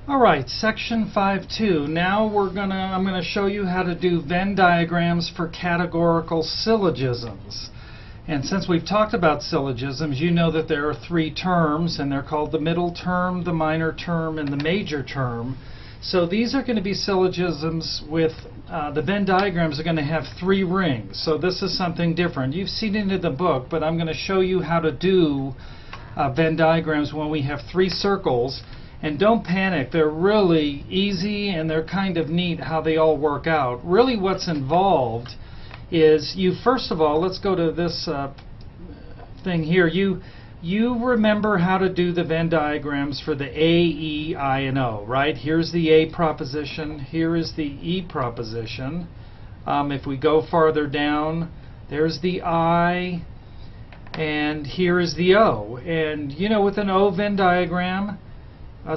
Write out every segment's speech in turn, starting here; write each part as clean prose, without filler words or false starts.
Alright, section 5.2. Now I'm gonna show you how to do Venn diagrams for categorical syllogisms. And since we've talked about syllogisms, you know that there are three terms, and they're called the middle term, the minor term, and the major term. So these are going to be syllogisms with the Venn diagrams are going to have three rings. So this is something different. You've seen it in the book, but I'm going to show you how to do Venn diagrams when we have three circles. And don't panic, they're really easy and they're kind of neat how they all work out. Really what's involved is first of all, let's go to this thing here. You remember how to do the Venn diagrams for the A, E, I, and O, right? Here's the A proposition, here is the E proposition. If we go farther down, there's the I, and here is the O. And you know, with an O Venn diagram,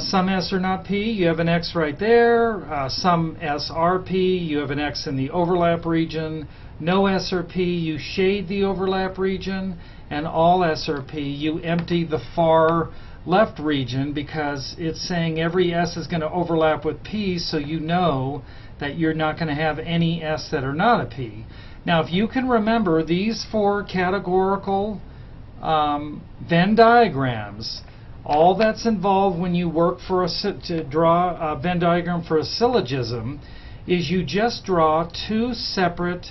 some S are not P, you have an X right there. Some S are P, you have an X in the overlap region. No S or P, you shade the overlap region. And all S or P, you empty the far left region, because it's saying every S is going to overlap with P, so you know that you're not going to have any S that are not a P. Now, if you can remember these four categorical Venn diagrams, all that's involved when you work to draw a Venn diagram for a syllogism is you just draw two separate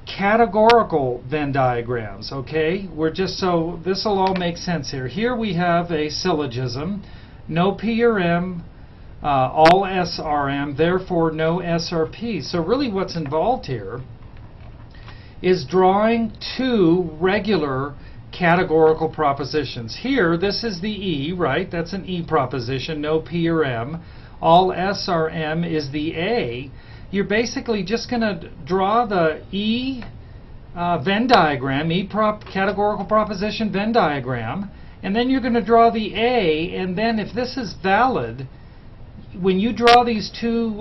categorical Venn diagrams, okay? So this will all make sense here. Here we have a syllogism, no P or M, all S are M, therefore no S or P. So really what's involved here is drawing two regular categorical propositions. Here, this is the E, right? That's an E proposition, no P or M. All S or M is the A. You're basically just going to draw the E Venn diagram, categorical proposition Venn diagram, and then you're going to draw the A, and then if this is valid, when you draw these two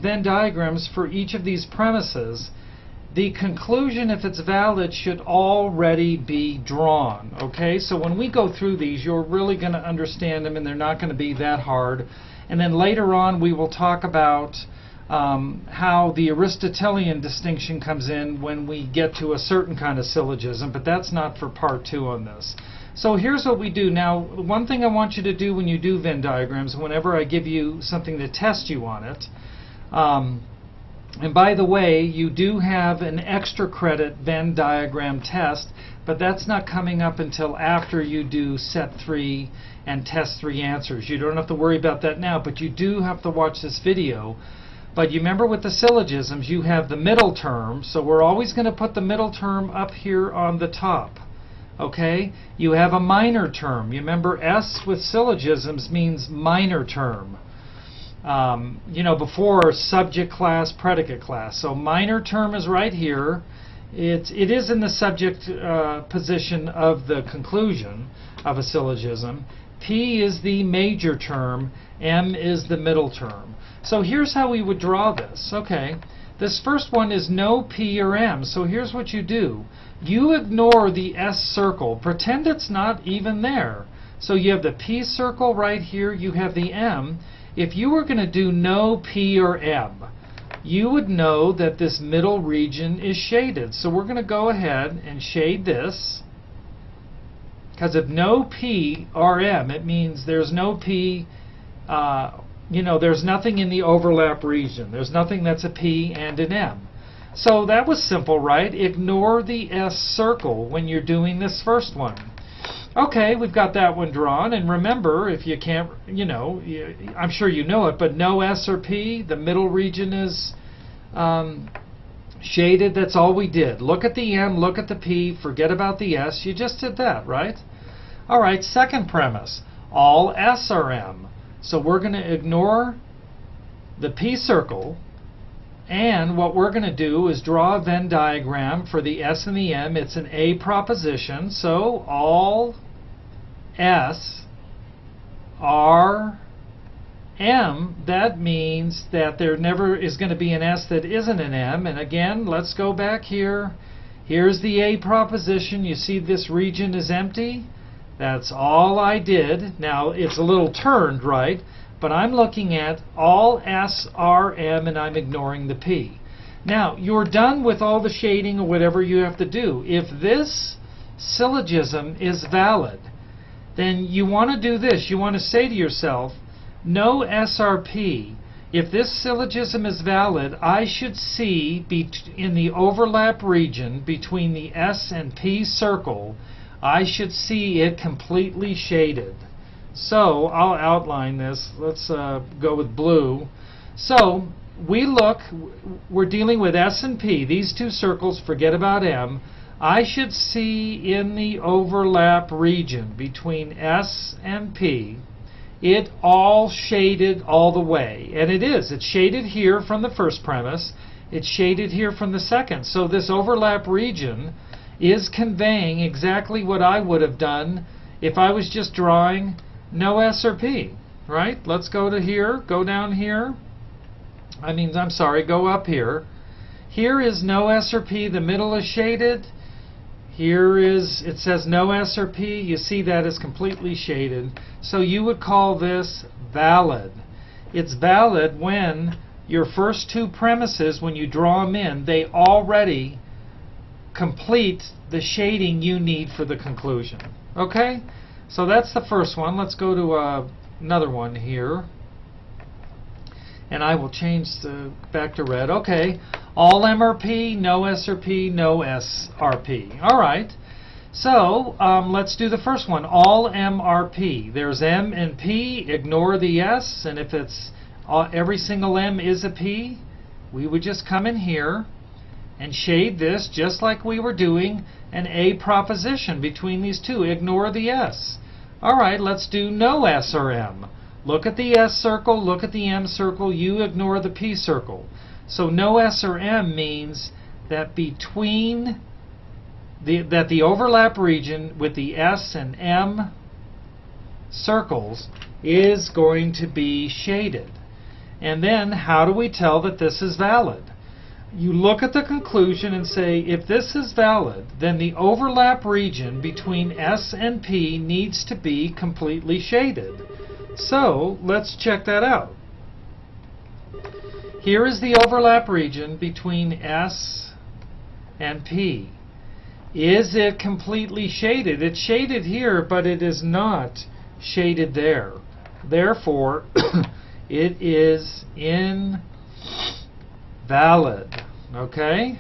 Venn diagrams for each of these premises, the conclusion, if it's valid, should already be drawn. Okay, so when we go through these, you're really going to understand them, and they're not going to be that hard. And then later on, we will talk about how the Aristotelian distinction comes in when we get to a certain kind of syllogism, but that's not for part 2 on this. So here's what we do. Now, one thing I want you to do when you do Venn diagrams, whenever I give you something to test you on it, and by the way, you do have an extra credit Venn diagram test, but that's not coming up until after you do set 3 and test 3 answers. You don't have to worry about that now, but you do have to watch this video. But you remember with the syllogisms, you have the middle term, so we're always going to put the middle term up here on the top. Okay? You have a minor term. You remember S with syllogisms means minor term. You know, before subject class, predicate class. So minor term is right here. It is in the subject position of the conclusion of a syllogism. P is the major term. M is the middle term. So here's how we would draw this. Okay, this first one is no P or M. So here's what you do. You ignore the S circle. Pretend it's not even there. So you have the P circle right here. You have the M. If you were going to do no P or M, you would know that this middle region is shaded. So we're going to go ahead and shade this, because if no P or M, it means there's no P, you know, there's nothing in the overlap region. There's nothing that's a P and an M. So that was simple, right? Ignore the S circle when you're doing this first one. Okay, we've got that one drawn, and remember, if you can't, you know, I'm sure you know it, but no S or P, the middle region is shaded. That's all we did. Look at the M, look at the P, forget about the S. You just did that, right? All right, second premise, all S are M. So we're going to ignore the P circle, and what we're going to do is draw a Venn diagram for the S and the M. It's an A proposition, so all S are M. That means that there never is going to be an S that isn't an M. And again, let's go back here. Here's the A proposition. You see this region is empty. That's all I did. Now, it's a little turned, right? but I'm looking at all S, R, M, and I'm ignoring the P. Now, you're done with all the shading or whatever you have to do. If this syllogism is valid, then you want to do this. You want to say to yourself, no SRP. If this syllogism is valid, I should see in the overlap region between the S and P circle, I should see it completely shaded. So I'll outline this. Let's go with blue. So we're dealing with S and P, these two circles, forget about M. I should see in the overlap region between S and P, it all shaded all the way. And it is. It's shaded here from the first premise. It's shaded here from the second. So this overlap region is conveying exactly what I would have done if I was just drawing no S or P. Right? Let's go to here. Go down here. Go up here. Here is no S or P. The middle is shaded. Here it says no S or P. You see that is completely shaded. So you would call this valid. It's valid when your first two premises, when you draw them in, they already complete the shading you need for the conclusion. Okay? So that's the first one. Let's go to another one here. And I will change back to red. Okay. All MRP, no SRP, no SRP. All right. So let's do the first one. All MRP. There's M and P. Ignore the S. And if it's every single M is a P, we would just come in here and shade this just like we were doing an A proposition between these two. Ignore the S. All right. Let's do no S or M. Look at the S circle, look at the M circle, you ignore the P circle. So no S or M means that between the overlap region with the S and M circles is going to be shaded. And then how do we tell that this is valid? You look at the conclusion and say, if this is valid, then the overlap region between S and P needs to be completely shaded. So let's check that out. Here is the overlap region between S and P. Is it completely shaded? It's shaded here, but it is not shaded there. Therefore, it is invalid. Okay?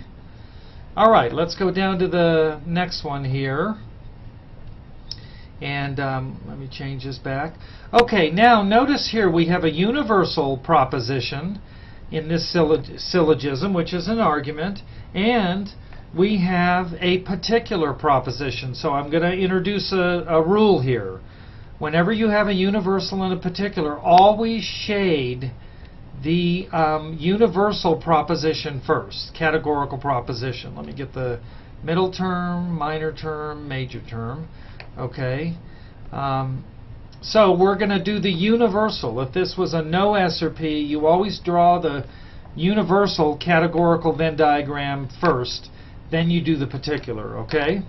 All right, let's go down to the next one here. And let me change this back. Okay, now notice here we have a universal proposition in this syllogism, which is an argument, and we have a particular proposition. So I'm going to introduce a rule here. Whenever you have a universal and a particular, always shade the universal proposition first, categorical proposition. Let me get the middle term, minor term, major term. Okay, so we're going to do the universal. If this was a no S or P, you always draw the universal categorical Venn diagram first, then you do the particular, okay?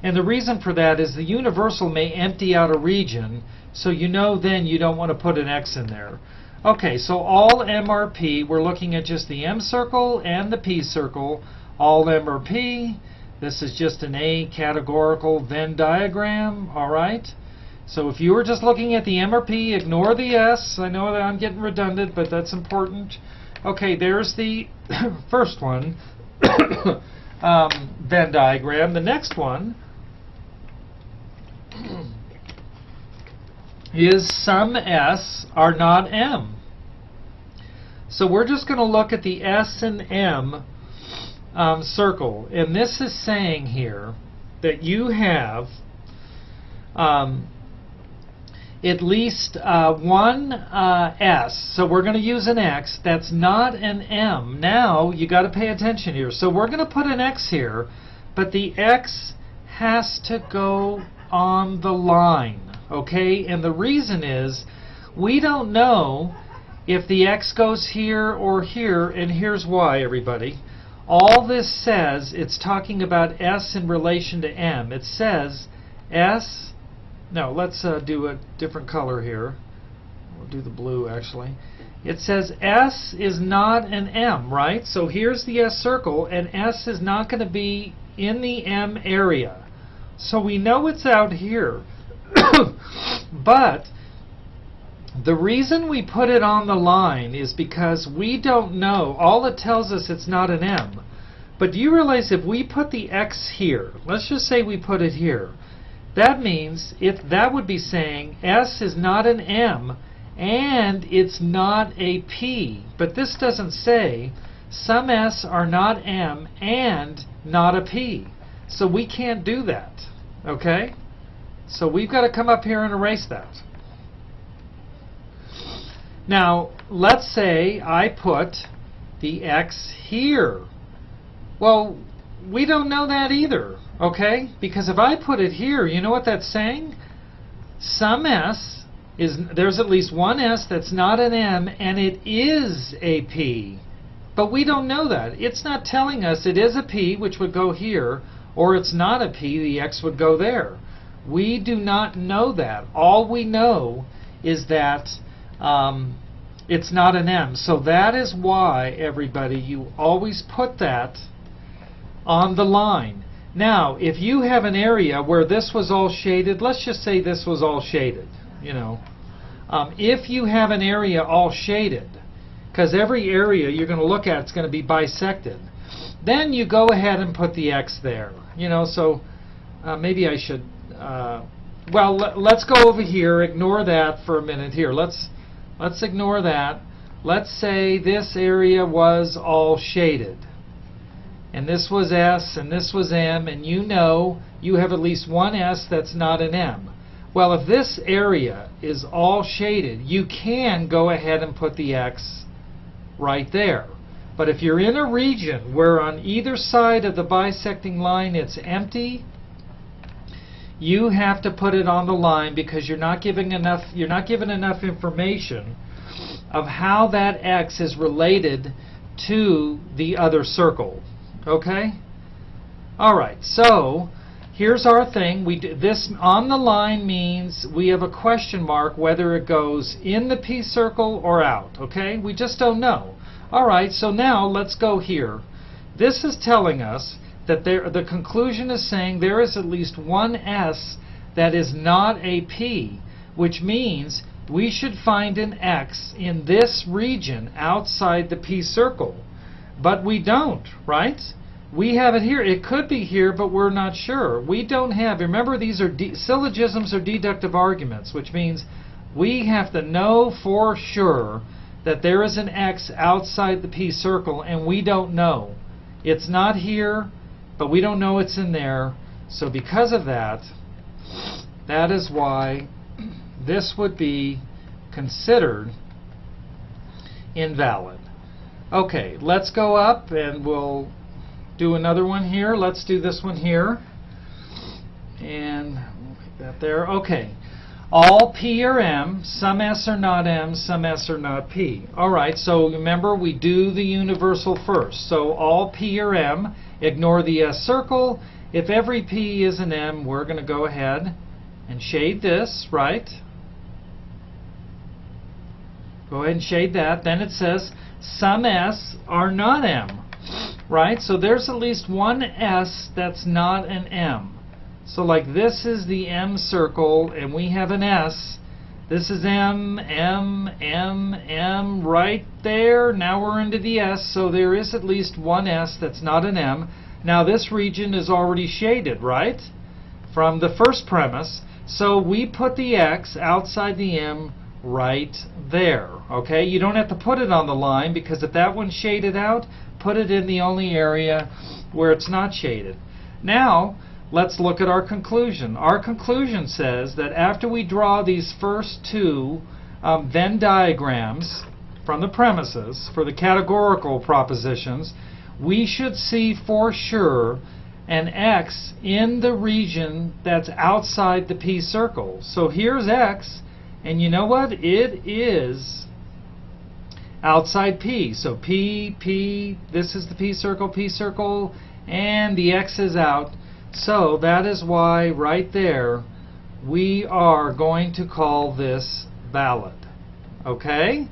And the reason for that is the universal may empty out a region, so you know then you don't want to put an X in there. Okay, so all MRP, we're looking at just the M circle and the P circle. All MRP. This is just an A categorical Venn diagram, all right? So if you were just looking at the MRP, ignore the S. I know that I'm getting redundant, but that's important. Okay, there's the first one, Venn diagram. The next one is some S are not M. So we're just going to look at the S and M circle, and this is saying here that you have at least one S, so we're going to use an X that's not an M. Now you got to pay attention here. So we're going to put an X here, but the X has to go on the line, okay? And the reason is we don't know if the X goes here or here, and here's why, everybody. All this says, it's talking about S in relation to M. It says S, no, let's do a different color here. we'll do the blue actually. It says S is not an M, right? So here's the S circle, and S is not going to be in the M area. So we know it's out here. But the reason we put it on the line is because we don't know. All it tells us it's not an M. But do you realize if we put the X here, let's just say we put it here, that means that would be saying S is not an M and it's not a P. But this doesn't say some S are not M and not a P. So we can't do that. Okay? So we've got to come up here and erase that. Now, let's say I put the X here. Well, we don't know that either, okay? Because if I put it here, you know what that's saying? Some S there's at least one S that's not an M, and it is a P. But we don't know that. It's not telling us it is a P, which would go here, or it's not a P, the X would go there. We do not know that. All we know is that it's not an M. So that is why, everybody, you always put that on the line. Now, if you have an area where this was all shaded, let's just say this was all shaded, you know. If you have an area all shaded, because every area you're going to look at is going to be bisected, then you go ahead and put the X there. You know, so maybe I should, well, let's go over here, ignore that for a minute here. Let's ignore that. Let's say this area was all shaded. And this was S, and this was M, and you know you have at least one S that's not an M. Well, if this area is all shaded, you can go ahead and put the X right there. But if you're in a region where on either side of the bisecting line it's empty, you have to put it on the line because you're not given enough information of how that X is related to the other circle. Okay? Alright, so here's our thing. This on the line means we have a question mark whether it goes in the P circle or out. Okay? We just don't know. Alright, so now let's go here. This is telling us that the conclusion is saying there is at least one S that is not a P, which means we should find an X in this region outside the P circle. But we don't, right? We have it here. It could be here, but we're not sure. We don't have, remember these are syllogisms or deductive arguments, which means we have to know for sure that there is an X outside the P circle, and we don't know. It's not here, but we don't know it's in there. So because of that, that is why this would be considered invalid. Okay, let's go up and we'll do another one here. Let's do this one here. And we'll put that there. Okay. All P are M, some S are not M, some S are not P. Alright, so remember we do the universal first. So all P are M, ignore the S circle. If every P is an M, we're going to go ahead and shade this, right? Go ahead and shade that. Then it says some S are not M, right? So there's at least one S that's not an M. So like this is the M circle, and we have an S. This is M, M, M, M, right there. Now we're into the S, so there is at least one S that's not an M. Now this region is already shaded, right? From the first premise. So we put the X outside the M right there. Okay? You don't have to put it on the line, because if that one's shaded out, put it in the only area where it's not shaded. Now, let's look at our conclusion. Our conclusion says that after we draw these first two Venn diagrams from the premises for the categorical propositions, we should see for sure an X in the region that's outside the P circle. So here's X, and you know what? It is outside P. So P, P, this is the P circle, and the X is out. So that is why right there we are going to call this valid. Okay?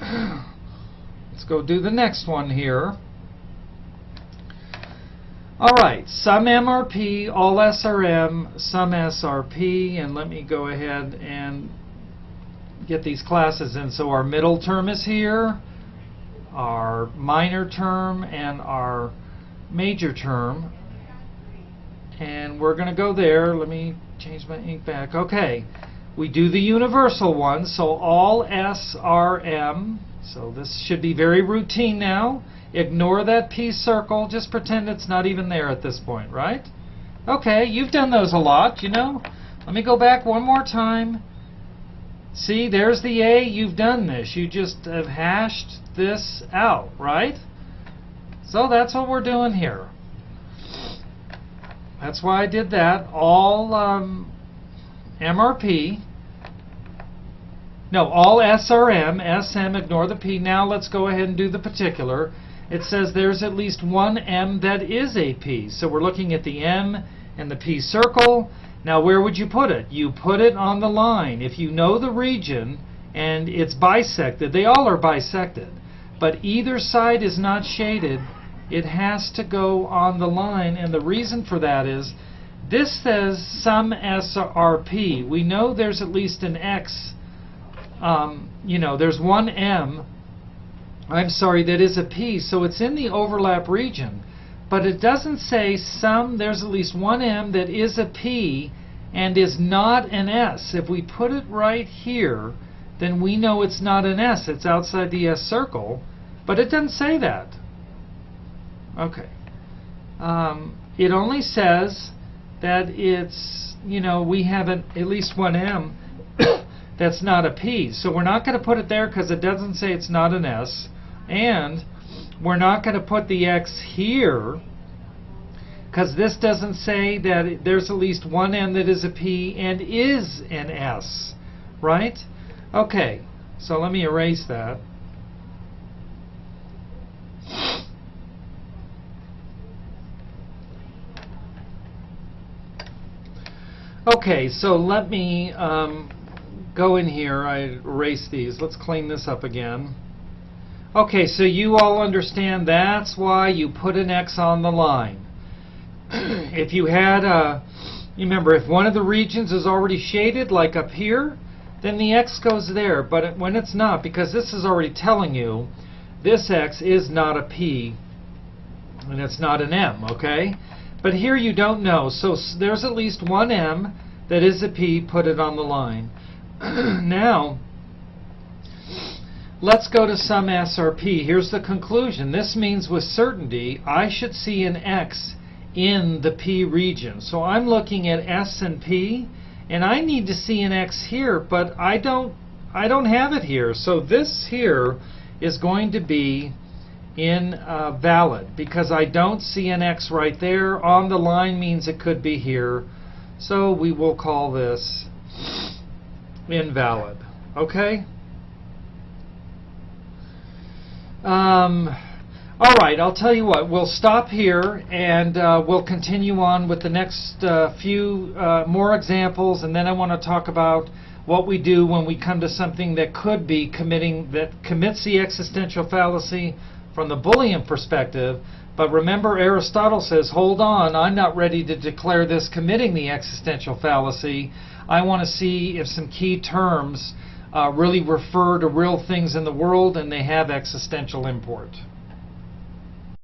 Let's go do the next one here. Alright, some MRP, all SRM, some SRP, and let me go ahead and get these classes in. So our middle term is here, our minor term, and our major term. And we're going to go there. Let me change my ink back. Okay, we do the universal one, so all SRM. So this should be very routine now. Ignore that P circle. Just pretend it's not even there at this point, right? Okay, you've done those a lot, you know. Let me go back one more time. See, there's the A. You've done this. You just have hashed this out, right? So that's what we're doing here. That's why I did that. All MRP. No, all SRM, SM, ignore the P. Now let's go ahead and do the particular. It says there's at least one M that is a P. So we're looking at the M and the P circle. Now where would you put it? You put it on the line. If you know the region and it's bisected, they all are bisected, but either side is not shaded, it has to go on the line. And the reason for that is this says some SRP. We know there's at least an X. You know, there's one M, that is a P, so it's in the overlap region. But it doesn't say there's at least one M that is a P and is not an S. If we put it right here, then we know it's not an S. It's outside the S circle, but it doesn't say that. Okay. It only says that it's, you know, we have at least one M that's not a P. So we're not going to put it there because it doesn't say it's not an S. And we're not going to put the X here because this doesn't say that there's at least one M that is a P and is an S, right? Okay, so let me erase that. Okay, so let me go in here. I erased these. Let's clean this up again. Okay, so you all understand that's why you put an X on the line. If you had you remember, if one of the regions is already shaded, like up here, then the X goes there. But when it's not, because this is already telling you this X is not a P and it's not an M, okay? But here you don't know. So there's at least one M that is a P, put it on the line. Now, let's go to some SRP. Here's the conclusion. This means with certainty I should see an X in the P region. So I'm looking at S and P, and I need to see an X here, but I don't have it here. So this here is going to be invalid because I don't see an X right there. On the line means it could be here. So we will call this invalid. Okay? All right, I'll tell you what, we'll stop here and we'll continue on with the next few more examples, and then I want to talk about what we do when we come to something that could be commits the existential fallacy from the Boolean perspective. But remember, Aristotle says, hold on, I'm not ready to declare this committing the existential fallacy. I want to see if some key terms really refer to real things in the world and they have existential import.